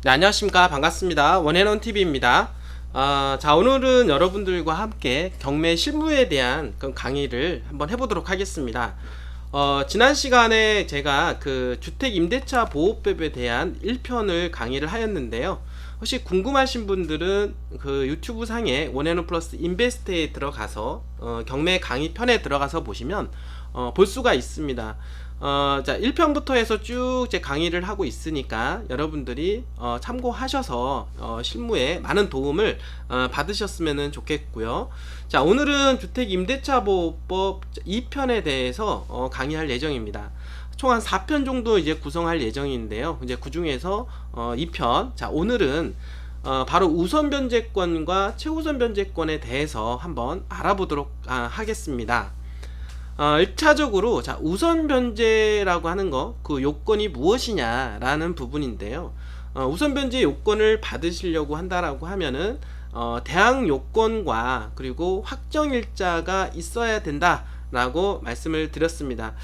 네, 안녕하십니까. 반갑습니다. 원앤원TV입니다. 자, 오늘은 여러분들과 함께 경매 실무에 대한 그 강의를 한번 해보도록 하겠습니다. 지난 시간에 제가 그 주택임대차 보호법에 대한 1편을 강의를 하였는데요. 혹시 궁금하신 분들은 그 유튜브 상에 원앤원 플러스 인베스트에 들어가서 경매 강의 편에 들어가서 보시면 볼 수가 있습니다. 자, 1편부터 해서 쭉 제 강의를 하고 있으니까 여러분들이 참고하셔서 실무에 많은 도움을 받으셨으면 좋겠고요. 자, 오늘은 주택임대차보호법 2편에 대해서 강의할 예정입니다. 총 한 4편 정도 이제 구성할 예정인데요. 이제 그 중에서 2편. 자, 오늘은 바로 우선 변제권과 최우선 변제권에 대해서 한번 알아보도록 하겠습니다. 1차적으로 자, 우선 변제라고 하는 거, 그 요건이 무엇이냐라는 부분인데요. 우선 변제 요건을 받으시려고 한다라고 하면은 대항 요건과 그리고 확정일자가 있어야 된다라고 말씀을 드렸습니다.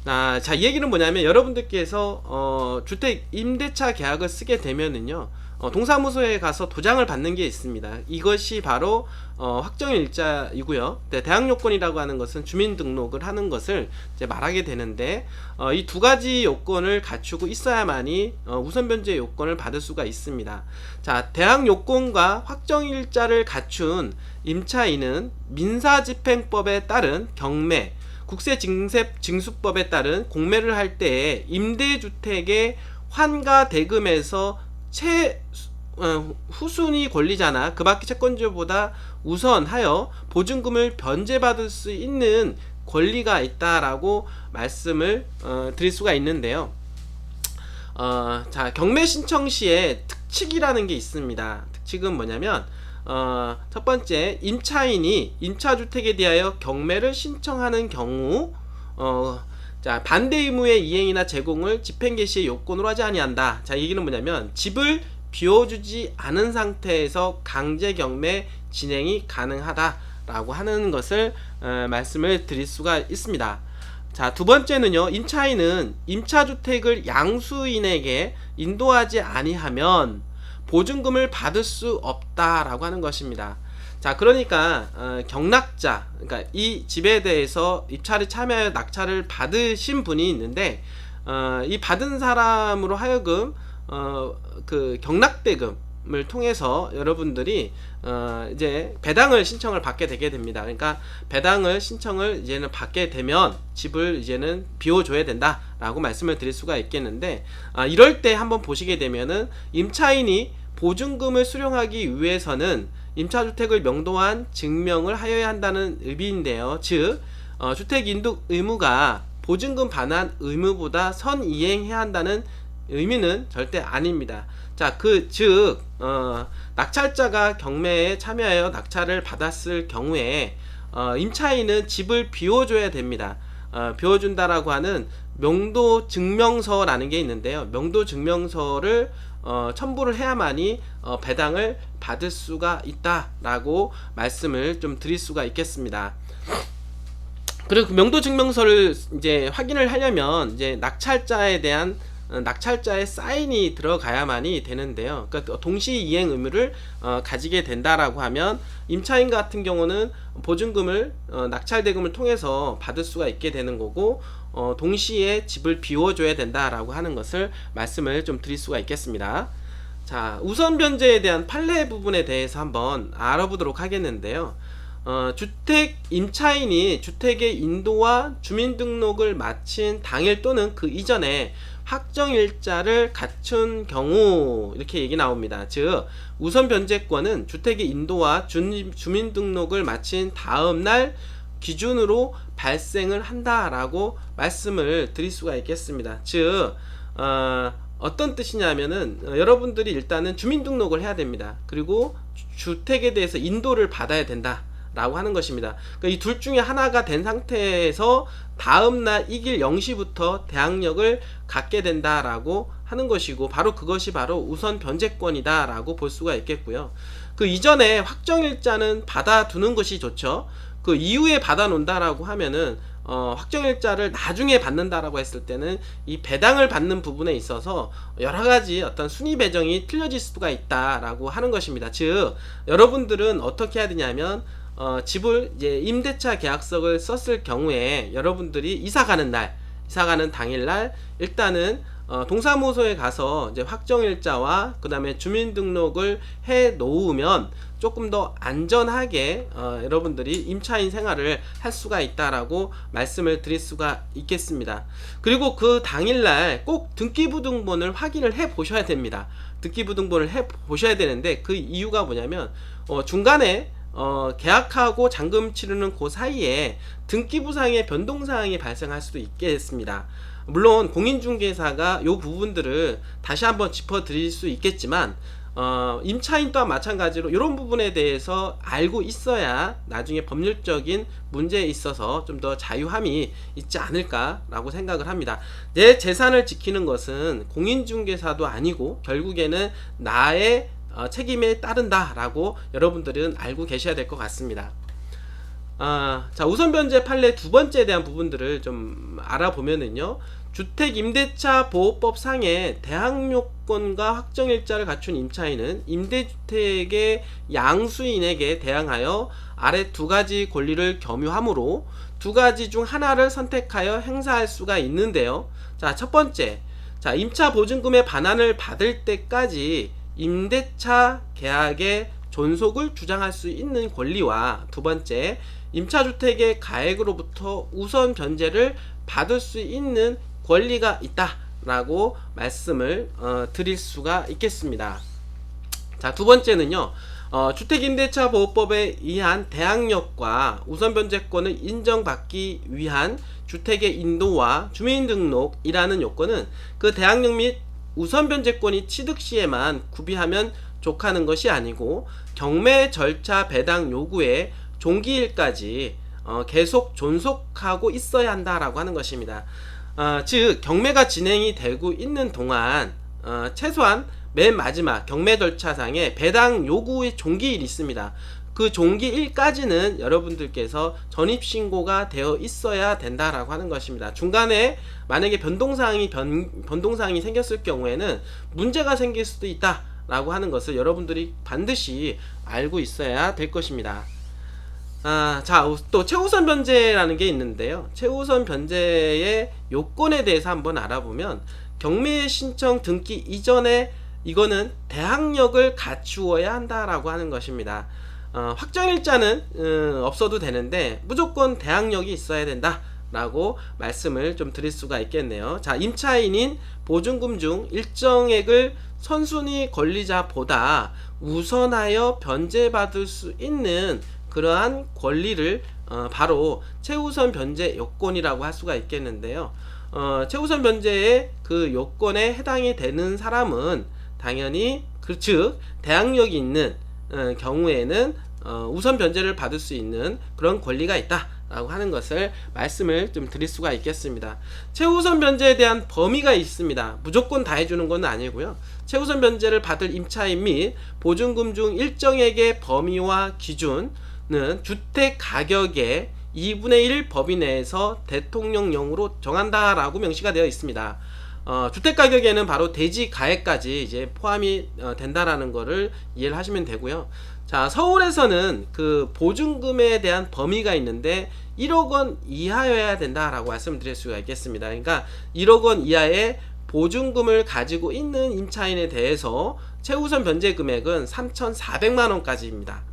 자, 이 얘기는 뭐냐면 여러분들께서 주택 임대차 계약을 쓰게 되면은요, 동사무소에 가서 도장을 받는 게 있습니다. 이것이 바로 확정일자이고요. 대항요건이라고 하는 것은 주민등록을 하는 것을 이제 말하게 되는데, 이 두 가지 요건을 갖추고 있어야만이 우선변제 요건을 받을 수가 있습니다. 자, 대항요건과 확정일자를 갖춘 임차인은 민사집행법에 따른 경매, 국세징수법에 따른 공매를 할 때에 임대주택의 환가 대금에서 후순위 권리자나 그 밖의 채권자보다 우선하여 보증금을 변제받을 수 있는 권리가 있다라고 말씀을 드릴 수가 있는데요. 자, 경매 신청 시에 특칙이라는 게 있습니다. 특칙은 뭐냐면 첫 번째, 임차인이 임차주택에 대하여 경매를 신청하는 경우 자, 반대 의무의 이행이나 제공을 집행 개시의 요건으로 하지 아니한다. 자, 이 얘기는 뭐냐면 집을 비워주지 않은 상태에서 강제 경매 진행이 가능하다라고 하는 것을 말씀을 드릴 수가 있습니다. 자, 두 번째는요, 임차인은 임차주택을 양수인에게 인도하지 아니하면 보증금을 받을 수 없다라고 하는 것입니다. 자, 그러니까 경락자, 그러니까 이 집에 대해서 입찰에 참여하여 낙찰을 받으신 분이 있는데, 이 받은 사람으로 하여금 그 경락대금을 통해서 여러분들이 이제 배당을 신청을 받게 되게 됩니다. 그러니까 배당을 신청을 이제는 받게 되면 집을 이제는 비워줘야 된다라고 말씀을 드릴 수가 있겠는데, 이럴 때 한번 보시게 되면은 임차인이 보증금을 수령하기 위해서는 임차주택을 명도한 증명을 하여야 한다는 의미인데요. 즉, 주택인도 의무가 보증금 반환 의무보다 선이행해야 한다는 의미는 절대 아닙니다. 자, 즉 낙찰자가 경매에 참여하여 낙찰을 받았을 경우에 임차인은 집을 비워줘야 됩니다. 비워준다라고 하는 명도증명서라는 게 있는데요. 명도증명서를 첨부를 해야만이 배당을 받을 수가 있다라고 말씀을 좀 드릴 수가 있겠습니다. 그리고 그 명도증명서를 이제 확인을 하려면 이제 낙찰자의 사인이 들어가야만이 되는데요. 그러니까 동시 이행 의무를 가지게 된다라고 하면 임차인 같은 경우는 보증금을 낙찰 대금을 통해서 받을 수가 있게 되는 거고, 동시에 집을 비워줘야 된다라고 하는 것을 말씀을 좀 드릴 수가 있겠습니다. 자, 우선 변제에 대한 판례 부분에 대해서 한번 알아보도록 하겠는데요. 주택 임차인이 주택의 인도와 주민등록을 마친 당일 또는 그 이전에 확정일자를 갖춘 경우, 이렇게 얘기 나옵니다. 즉, 우선 변제권은 주택의 인도와 주민등록을 마친 다음날 기준으로 발생을 한다라고 말씀을 드릴 수가 있겠습니다. 즉, 어떤 뜻이냐면은 여러분들이 일단은 주민등록을 해야 됩니다. 그리고 주택에 대해서 인도를 받아야 된다 라고 하는 것입니다. 그러니까 이 둘 중에 하나가 된 상태에서 다음날 이길 0시부터 대항력을 갖게 된다라고 하는 것이고, 바로 그것이 바로 우선 변제권이다 라고 볼 수가 있겠고요. 그 이전에 확정일자는 받아두는 것이 좋죠. 그 이후에 받아 놓는다라고 하면은 확정일자를 나중에 받는다라고 했을 때는 이 배당을 받는 부분에 있어서 여러 가지 어떤 순위 배정이 틀려질 수가 있다라고 하는 것입니다. 즉, 여러분들은 어떻게 해야 되냐면 집을 이제 임대차 계약서를 썼을 경우에 여러분들이 이사 가는 당일날 일단은 동사무소에 가서 이제 확정일자와 그 다음에 주민등록을 해 놓으면 조금 더 안전하게 여러분들이 임차인 생활을 할 수가 있다라고 말씀을 드릴 수가 있겠습니다. 그리고 그 당일날 꼭 등기부등본을 확인을 해 보셔야 됩니다. 등기부등본을 해 보셔야 되는데 그 이유가 뭐냐면 중간에 계약하고 잔금 치르는 그 사이에 등기부상의 변동사항이 발생할 수도 있겠습니다. 물론 공인중개사가 이 부분들을 다시 한번 짚어드릴 수 있겠지만 임차인 또한 마찬가지로 이런 부분에 대해서 알고 있어야 나중에 법률적인 문제에 있어서 좀 더 자유함이 있지 않을까라고 생각을 합니다. 내 재산을 지키는 것은 공인중개사도 아니고 결국에는 나의 책임에 따른다라고 여러분들은 알고 계셔야 될 것 같습니다. 자, 우선변제 판례 두 번째에 대한 부분들을 좀 알아보면은요, 주택임대차보호법 상의 대항요건과 확정일자를 갖춘 임차인은 임대주택의 양수인에게 대항하여 아래 두 가지 권리를 겸유하므로 두 가지 중 하나를 선택하여 행사할 수가 있는데요. 자, 첫 번째, 자, 임차 보증금의 반환을 받을 때까지 임대차 계약의 존속을 주장할 수 있는 권리와, 두 번째, 임차주택의 가액으로부터 우선 변제를 받을 수 있는 권리가 있다라고 말씀을 드릴 수가 있겠습니다. 자, 두 번째는요, 주택임대차보호법에 의한 대항력과 우선변제권을 인정받기 위한 주택의 인도와 주민등록이라는 요건은 그 대항력 및 우선변제권이 취득 시에만 구비하면 족하는 것이 아니고 경매 절차 배당 요구에 종기일까지 계속 존속하고 있어야 한다라고 하는 것입니다. 즉 경매가 진행이 되고 있는 동안 최소한 맨 마지막 경매 절차상에 배당 요구의 종기일이 있습니다. 그 종기일까지는 여러분들께서 전입신고가 되어 있어야 된다라고 하는 것입니다. 중간에 만약에 변동사항이 생겼을 경우에는 문제가 생길 수도 있다라고 하는 것을 여러분들이 반드시 알고 있어야 될 것입니다. 자, 또 최우선 변제라는 게 있는데요. 최우선 변제의 요건에 대해서 한번 알아보면 경매 신청 등기 이전에 이거는 대항력을 갖추어야 한다라고 하는 것입니다. 확정일자는 없어도 되는데 무조건 대항력이 있어야 된다라고 말씀을 좀 드릴 수가 있겠네요. 자, 임차인인 보증금 중 일정액을 선순위 권리자보다 우선하여 변제받을 수 있는 그러한 권리를 바로 최우선 변제 요건이라고 할 수가 있겠는데요. 최우선 변제의 그 요건에 해당이 되는 사람은 당연히 즉 대항력이 있는 경우에는 우선 변제를 받을 수 있는 그런 권리가 있다라고 하는 것을 말씀을 좀 드릴 수가 있겠습니다. 최우선 변제에 대한 범위가 있습니다. 무조건 다 해주는 건 아니고요. 최우선 변제를 받을 임차인 및 보증금 중 일정액의 범위와 기준은 주택 가격의 2분의 1 범위 내에서 대통령령으로 정한다라고 명시가 되어 있습니다. 주택 가격에는 바로 대지 가액까지 이제 포함이 된다라는 것을 이해를 하시면 되고요. 자, 서울에서는 그 보증금에 대한 범위가 있는데 1억 원 이하여야 된다라고 말씀드릴 수가 있겠습니다. 그러니까 1억 원 이하의 보증금을 가지고 있는 임차인에 대해서 최우선 변제 금액은 3,400만 원까지입니다.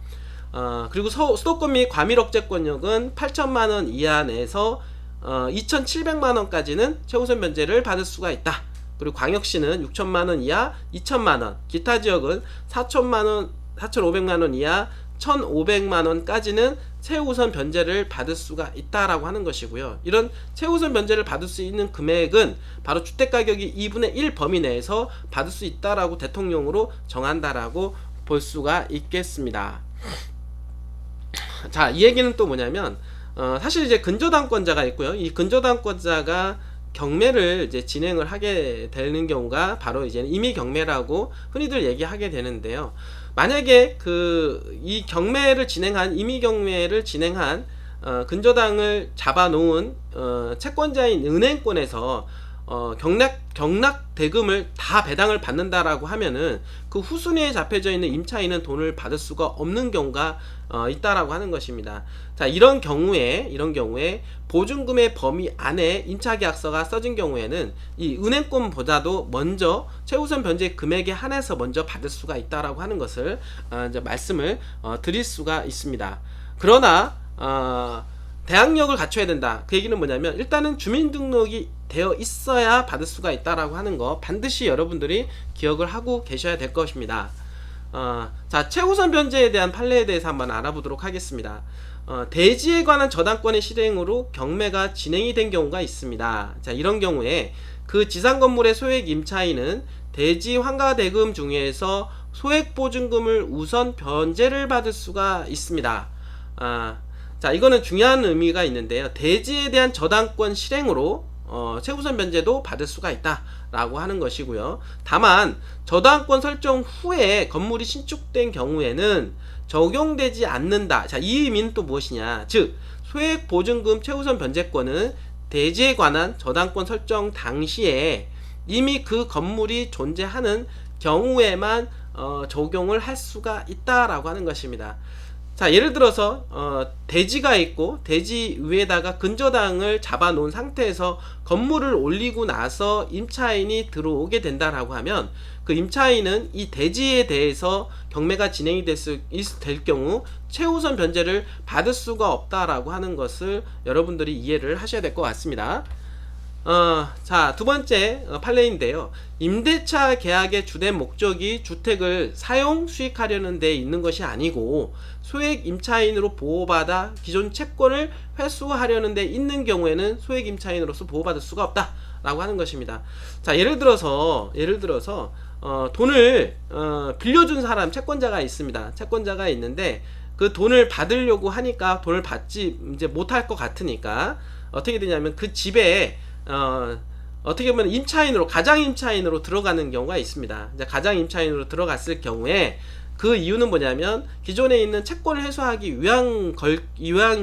그리고 수도권 및 과밀억제권역은 8천만 원 이하 내에서 2,700만 원까지는 최우선 변제를 받을 수가 있다. 그리고 광역시는 6천만 원 이하 2천만 원, 기타 지역은 4천만 원, 4,500만 원 이하 1,500만 원까지는 최우선 변제를 받을 수가 있다라고 하는 것이고요. 이런 최우선 변제를 받을 수 있는 금액은 바로 주택 가격이 2분의 1 범위 내에서 받을 수 있다라고 대통령으로 정한다라고 볼 수가 있겠습니다. 자, 이 얘기는 또 뭐냐면 사실 이제 근저당권자가 있고요. 이 근저당권자가 경매를 이제 진행을 하게 되는 경우가 바로 이제 임의 경매라고 흔히들 얘기하게 되는데요. 만약에 이 경매를 진행한 임의 경매를 진행한 근저당을 잡아놓은 채권자인 은행권에서 경락 대금을 다 배당을 받는다라고 하면은 그 후순위에 잡혀져 있는 임차인은 돈을 받을 수가 없는 경우가 있다라고 하는 것입니다. 자, 이런 경우에 보증금의 범위 안에 임차계약서가 써진 경우에는 이 은행권보다도 먼저 최우선 변제 금액에 한해서 먼저 받을 수가 있다라고 하는 것을 이제 말씀을 드릴 수가 있습니다. 그러나 대항력을 갖춰야 된다. 그 얘기는 뭐냐면 일단은 주민등록이 되어 있어야 받을 수가 있다라고 하는 거 반드시 여러분들이 기억을 하고 계셔야 될 것입니다. 자, 최우선 변제에 대한 판례에 대해서 한번 알아보도록 하겠습니다. 대지에 관한 저당권의 실행으로 경매가 진행이 된 경우가 있습니다. 자, 이런 경우에 그 지상 건물의 소액 임차인은 대지 환가 대금 중에서 소액 보증금을 우선 변제를 받을 수가 있습니다. 자, 이거는 중요한 의미가 있는데요. 대지에 대한 저당권 실행으로 최우선 변제도 받을 수가 있다 라고 하는 것이고요. 다만 저당권 설정 후에 건물이 신축된 경우에는 적용되지 않는다. 자, 이 의미는 또 무엇이냐, 즉 소액 보증금 최우선 변제권은 대지에 관한 저당권 설정 당시에 이미 그 건물이 존재하는 경우에만 적용을 할 수가 있다라고 하는 것입니다. 자, 예를 들어서 대지가 있고 대지 위에다가 근저당을 잡아 놓은 상태에서 건물을 올리고 나서 임차인이 들어오게 된다라고 하면 그 임차인은 이 대지에 대해서 경매가 진행이 될 경우 최우선 변제를 받을 수가 없다라고 하는 것을 여러분들이 이해를 하셔야 될 것 같습니다. 자, 두 번째 판례인데요. 임대차 계약의 주된 목적이 주택을 사용 수익하려는 데 있는 것이 아니고 소액 임차인으로 보호받아 기존 채권을 회수하려는 데 있는 경우에는 소액 임차인으로서 보호받을 수가 없다 라고 하는 것입니다. 자, 예를 들어서 돈을 빌려준 사람, 채권자가 있습니다. 채권자가 있는데 그 돈을 받으려고 하니까 돈을 받지 이제 못할 것 같으니까 어떻게 되냐면 그 집에 어떻게 보면 임차인으로, 가장 임차인으로 들어가는 경우가 있습니다. 이제 가장 임차인으로 들어갔을 경우에 그 이유는 뭐냐면 기존에 있는 채권을 회수하기 위한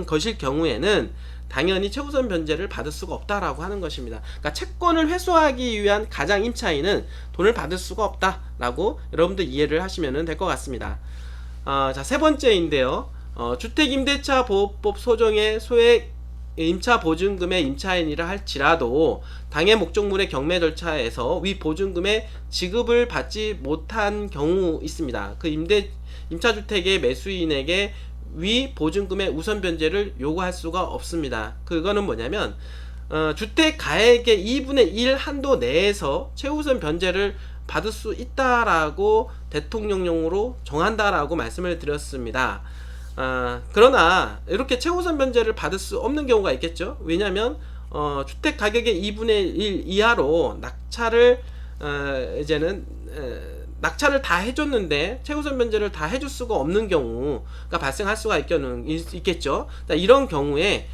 것일 경우에는 당연히 최우선 변제를 받을 수가 없다라고 하는 것입니다. 그러니까 채권을 회수하기 위한 가장 임차인은 돈을 받을 수가 없다라고 여러분들 이해를 하시면 될 것 같습니다. 자, 세 번째인데요. 주택임대차보호법 소정의 소액 임차 보증금의 임차인이라 할지라도 당해 목적물의 경매 절차에서 위 보증금의 지급을 받지 못한 경우 있습니다. 그 임차주택의 매수인에게 위 보증금의 우선 변제를 요구할 수가 없습니다. 그거는 뭐냐면 주택 가액의 2분의 1 한도 내에서 최우선 변제를 받을 수 있다라고 대통령령으로 정한다라고 말씀을 드렸습니다. 그러나 이렇게 최우선 변제를 받을 수 없는 경우가 있겠죠. 왜냐하면 주택 가격의 2분의 1 이하로 낙찰을 낙찰을 다 해줬는데 최우선 변제를 다 해줄 수가 없는 경우가 발생할 수가 있겠죠. 이런 경우에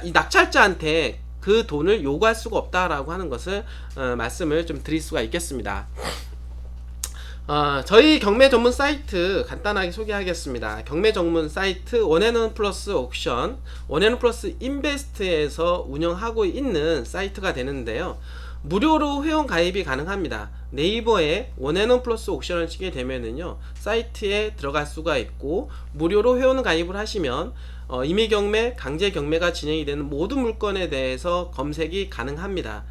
이 낙찰자한테 그 돈을 요구할 수가 없다라고 하는 것을 말씀을 좀 드릴 수가 있겠습니다. 저희 경매 전문 사이트 간단하게 소개하겠습니다. 경매 전문 사이트 원앤원 플러스 옥션, 원앤원 플러스 인베스트에서 운영하고 있는 사이트가 되는데요. 무료로 회원 가입이 가능합니다. 네이버에 원앤원 플러스 옥션을 치게 되면은요, 사이트에 들어갈 수가 있고 무료로 회원 가입을 하시면 임의 경매, 강제 경매가 진행이 되는 모든 물건에 대해서 검색이 가능합니다.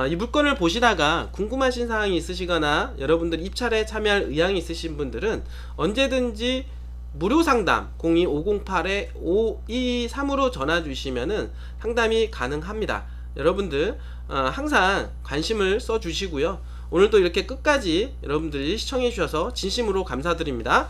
이 물건을 보시다가 궁금하신 사항이 있으시거나 여러분들 입찰에 참여할 의향이 있으신 분들은 언제든지 무료 상담 02-508-5223으로 전화 주시면은 상담이 가능합니다. 여러분들 항상 관심을 써 주시고요. 오늘도 이렇게 끝까지 여러분들이 시청해 주셔서 진심으로 감사드립니다.